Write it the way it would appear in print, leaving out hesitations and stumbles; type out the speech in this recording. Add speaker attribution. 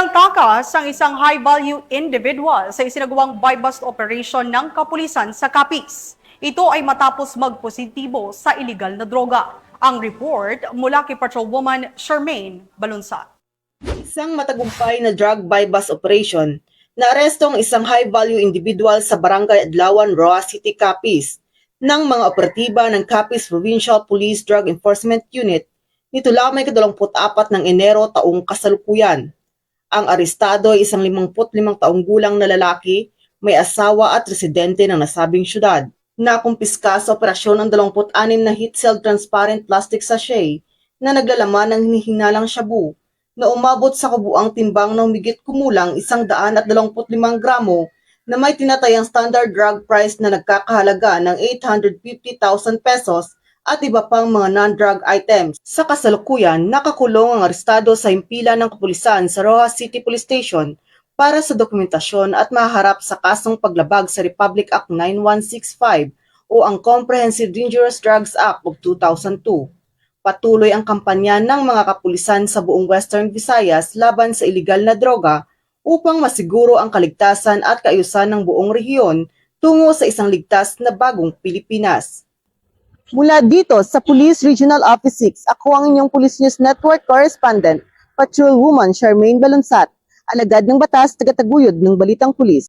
Speaker 1: Nawalang takas ang isang high-value individual sa isinagawang buy-bust operation ng kapulisan sa Capiz. Ito ay matapos magpositibo sa iligal na droga. Ang report mula kay Patrolwoman Charmaine Balunsat.
Speaker 2: Isang matagumpay na drug buy-bust operation, naaresto ang isang high-value individual sa Barangay Adlawan, Roa City, Capiz ng mga operatiba ng Capiz Provincial Police Drug Enforcement Unit nito lamang 24 ng Enero taong kasalukuyan. Ang arestado ay isang 55 taong gulang na lalaki, may asawa at residente ng nasabing syudad. Nakumpiska sa operasyon ang 26 na heat-sealed transparent plastic sachet na naglalaman ng hinihinalang shabu na umabot sa kabuang timbang na humigit kumulang 125 gramo na may tinatayang standard drug price na nagkakahalaga ng 850,000 pesos at iba pang mga non-drug items. Sa kasalukuyan, nakakulong ang arestado sa himpilan ng kapulisan sa Roxas City Police Station para sa dokumentasyon at maharap sa kasong paglabag sa Republic Act 9165 o ang Comprehensive Dangerous Drugs Act of 2002. Patuloy ang kampanya ng mga kapulisan sa buong Western Visayas laban sa iligal na droga upang masiguro ang kaligtasan at kaayusan ng buong rehiyon tungo sa isang ligtas na bagong Pilipinas. Mula dito sa Police Regional Office 6, ako ang inyong Police News Network Correspondent, Patrolwoman Charmaine Balunsat, alagad ng batas, tagataguyod ng Balitang Pulis.